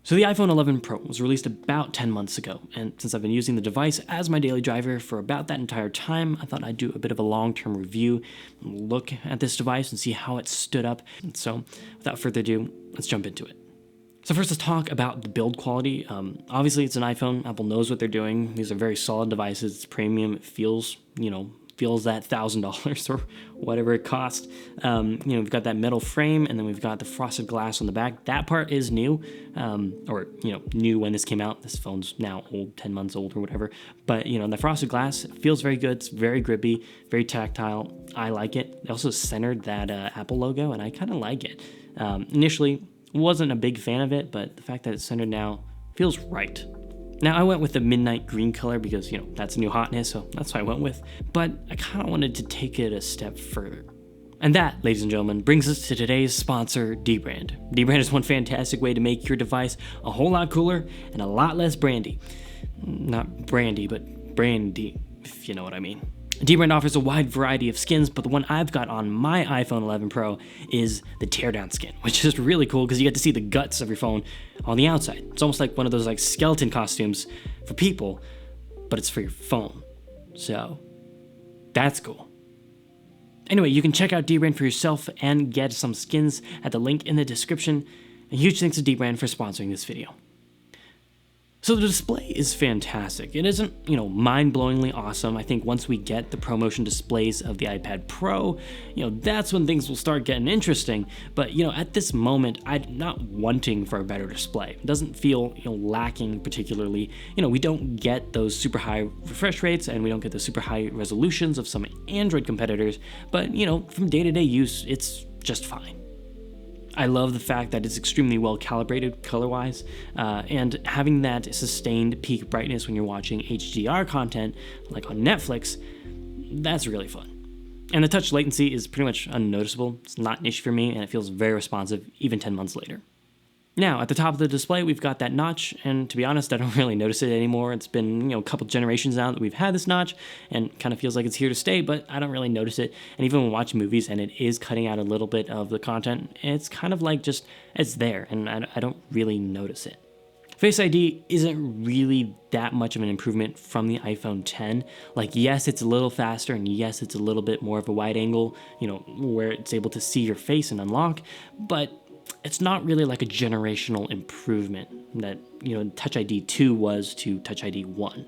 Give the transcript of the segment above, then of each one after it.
So the iPhone 11 Pro was released about 10 months ago, and since I've been using the device as my daily driver for about that entire time, I thought I'd do a bit of a long-term review, look at this device and see how it stood up. And so without further ado, let's jump into it. So first, let's talk about the build quality. Obviously, it's an iPhone. Apple knows what they're doing. These are very solid devices. It's premium. It feels that $1,000 or whatever it cost. We've got that metal frame, and then we've got the frosted glass on the back. That part is new, new when this came out. This phone's now old, 10 months old or whatever. But, the frosted glass feels very good. It's very grippy, very tactile. I like it. They also centered that Apple logo, and I kind of like it. Initially, wasn't a big fan of it, but the fact that it's centered now feels right. Now, I went with the midnight green color because, that's a new hotness, so that's what I went with. But I kind of wanted to take it a step further. And that, ladies and gentlemen, brings us to today's sponsor, Dbrand. Dbrand is one fantastic way to make your device a whole lot cooler and a lot less brandy. Not brandy, but brandy, if you know what I mean. Dbrand offers a wide variety of skins, but the one I've got on my iPhone 11 Pro is the teardown skin, which is really cool because you get to see the guts of your phone on the outside. It's almost like one of those skeleton costumes for people, but it's for your phone. So that's cool. Anyway, you can check out Dbrand for yourself and get some skins at the link in the description. A huge thanks to Dbrand for sponsoring this video. So the display is fantastic. It isn't, mind-blowingly awesome. I think once we get the ProMotion displays of the iPad Pro, that's when things will start getting interesting. But, at this moment, I'm not wanting for a better display. It doesn't feel, lacking particularly. We don't get those super high refresh rates and we don't get the super high resolutions of some Android competitors. But, from day-to-day use, it's just fine. I love the fact that it's extremely well calibrated color-wise, and having that sustained peak brightness when you're watching HDR content, like on Netflix, that's really fun. And the touch latency is pretty much unnoticeable. It's not an issue for me, and it feels very responsive even 10 months later. Now, at the top of the display, we've got that notch, and to be honest, I don't really notice it anymore. It's been, a couple generations now that we've had this notch, and kind of feels like it's here to stay, but I don't really notice it. And even when watching movies and it is cutting out a little bit of the content, it's kind of like just, it's there, and I don't really notice it. Face ID isn't really that much of an improvement from the iPhone 10. Yes, it's a little faster, and yes, it's a little bit more of a wide angle, where it's able to see your face and unlock, but it's not really like a generational improvement that, Touch ID 2 was to Touch ID 1.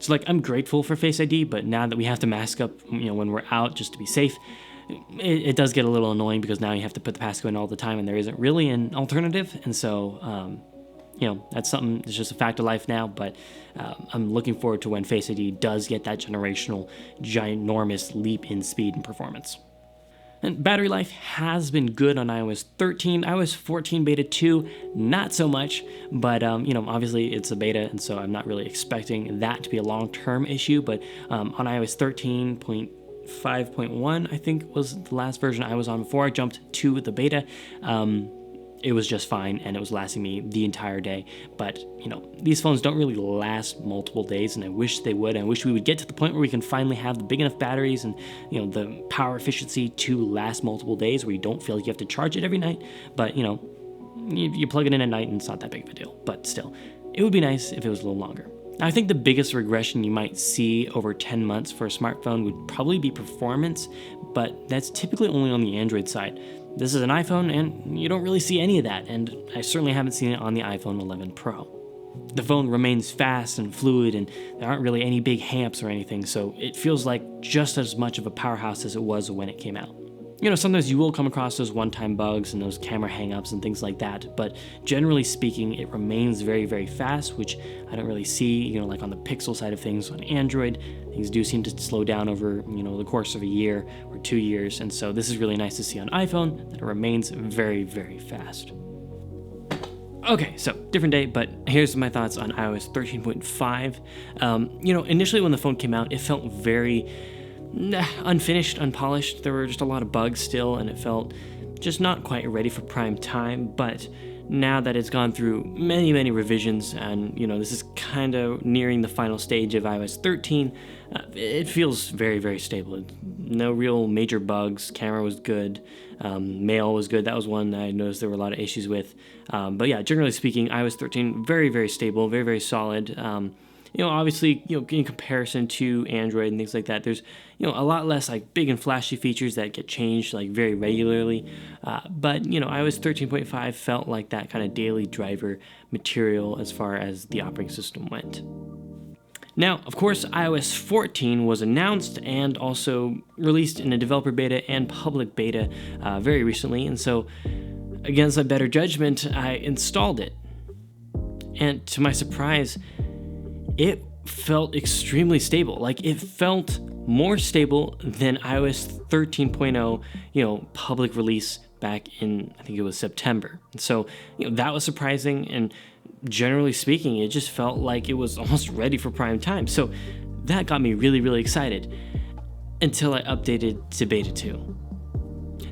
So I'm grateful for Face ID, but now that we have to mask up, when we're out just to be safe, it does get a little annoying because now you have to put the passcode in all the time and there isn't really an alternative. And so, that's something that's just a fact of life now, but I'm looking forward to when Face ID does get that generational, ginormous leap in speed and performance. And battery life has been good on iOS 13. iOS 14 beta 2, not so much, but obviously it's a beta, and so I'm not really expecting that to be a long-term issue. But on iOS 13.5.1, I think was the last version I was on before I jumped to the beta. It was just fine, and it was lasting me the entire day. But, these phones don't really last multiple days, and I wish they would. I wish we would get to the point where we can finally have the big enough batteries and, the power efficiency to last multiple days where you don't feel like you have to charge it every night. But, you plug it in at night and it's not that big of a deal. But still, it would be nice if it was a little longer. Now, I think the biggest regression you might see over 10 months for a smartphone would probably be performance, but that's typically only on the Android side. This is an iPhone, and you don't really see any of that, and I certainly haven't seen it on the iPhone 11 Pro. The phone remains fast and fluid, and there aren't really any big hangups or anything, so it feels like just as much of a powerhouse as it was when it came out. Sometimes you will come across those one-time bugs and those camera hangups and things like that, but generally speaking, it remains very, very fast, which I don't really see, like on the Pixel side of things on Android. Things do seem to slow down over, the course of a year or 2 years, and so this is really nice to see on iPhone, that it remains very, very fast. Okay, so different day, but here's my thoughts on iOS 13.5. Initially when the phone came out, it felt very unfinished, unpolished. There were just a lot of bugs still, and it felt just not quite ready for prime time. But now that it's gone through many revisions, and this is kind of nearing the final stage of iOS 13, it feels very stable. No real major bugs. Camera was good. Mail was good. That was one I noticed there were a lot of issues with. But yeah, generally speaking, iOS 13 very stable, very solid. Obviously, in comparison to Android and things like that, there's, a lot less like big and flashy features that get changed like very regularly. But, iOS 13.5 felt like that kind of daily driver material as far as the operating system went. Now, of course, iOS 14 was announced and also released in a developer beta and public beta very recently. And so, against my better judgment, I installed it. And to my surprise, it felt extremely stable. Like, it felt more stable than iOS 13.0, public release back in, I think it was September. So, that was surprising, and generally speaking, it just felt like it was almost ready for prime time. So that got me really excited until I updated to beta 2.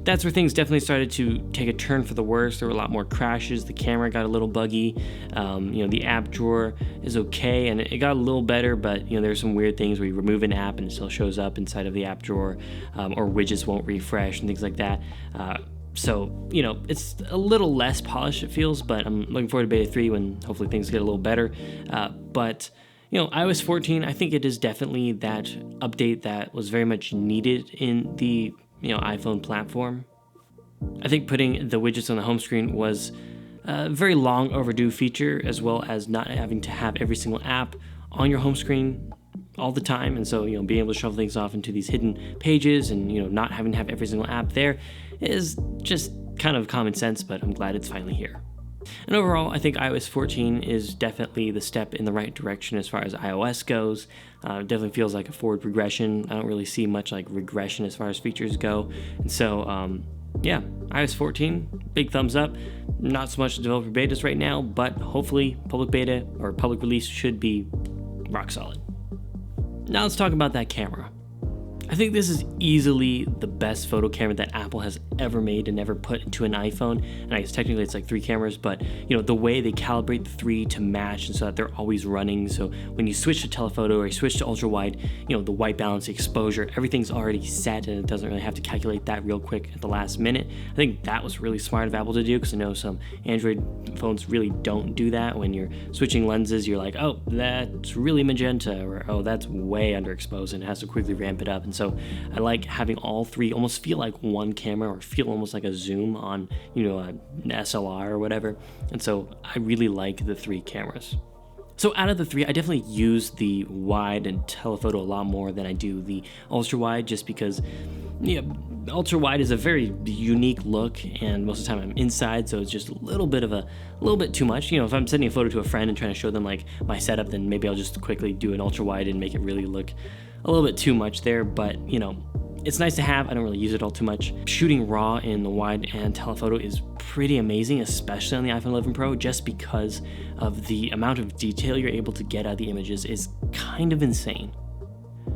That's where things definitely started to take a turn for the worse. There were a lot more crashes. The camera got a little buggy. The app drawer is okay, and it got a little better, but there's some weird things where you remove an app and it still shows up inside of the app drawer, or widgets won't refresh and things like that. So, it's a little less polished, it feels, but I'm looking forward to beta 3 when hopefully things get a little better. But iOS 14, I think it is definitely that update that was very much needed in the iPhone platform. I think putting the widgets on the home screen was a very long overdue feature, as well as not having to have every single app on your home screen all the time. And so, being able to shuffle things off into these hidden pages and, not having to have every single app there is just kind of common sense, but I'm glad it's finally here. And overall, I think iOS 14 is definitely the step in the right direction as far as iOS goes. It definitely feels like a forward progression. I don't really see much like regression as far as features go. And so, yeah, iOS 14, big thumbs up. Not so much developer betas right now, but hopefully public beta or public release should be rock solid. Now let's talk about that camera. I think this is easily the best photo camera that Apple has ever made and ever put into an iPhone. And I guess technically it's like 3 cameras, but the way they calibrate the 3 to match and so that they're always running. So when you switch to telephoto or you switch to ultra wide, the white balance, the exposure, everything's already set and it doesn't really have to calculate that real quick at the last minute. I think that was really smart of Apple to do, because I know some Android phones really don't do that. When you're switching lenses, you're like, oh, that's really magenta, or oh, that's way underexposed, and it has to quickly ramp it up. And so I like having all 3 almost feel like one camera, or feel almost like a zoom on, an SLR or whatever. And so I really like the 3 cameras. So out of the 3, I definitely use the wide and telephoto a lot more than I do the ultra wide, just because ultra wide is a very unique look, and most of the time I'm inside, so it's just a little bit too much. If I'm sending a photo to a friend and trying to show them like my setup, then maybe I'll just quickly do an ultra wide and make it really look a little bit too much there. But it's nice to have. I don't really use it all too much. Shooting RAW in the wide and telephoto is pretty amazing, especially on the iPhone 11 Pro, just because of the amount of detail you're able to get out of the images is kind of insane.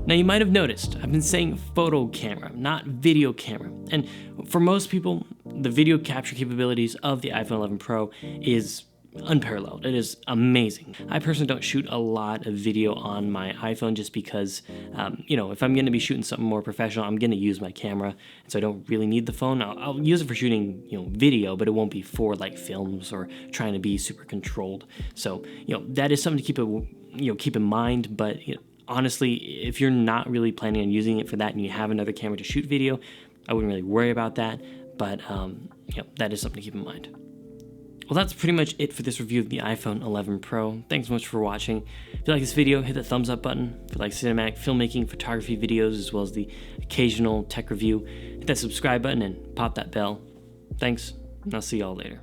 Now, you might have noticed I've been saying photo camera, not video camera. And for most people, the video capture capabilities of the iPhone 11 Pro is unparalleled. It is amazing. I personally don't shoot a lot of video on my iPhone, just because, if I'm going to be shooting something more professional, I'm going to use my camera, and so I don't really need the phone. I'll use it for shooting, video, but it won't be for like films or trying to be super controlled. So, that is something to keep in mind. But honestly, if you're not really planning on using it for that and you have another camera to shoot video, I wouldn't really worry about that. But that is something to keep in mind. Well, that's pretty much it for this review of the iPhone 11 Pro. Thanks so much for watching. If you like this video, hit the thumbs up button. If you like cinematic filmmaking, photography videos, as well as the occasional tech review, hit that subscribe button and pop that bell. Thanks, and I'll see y'all later.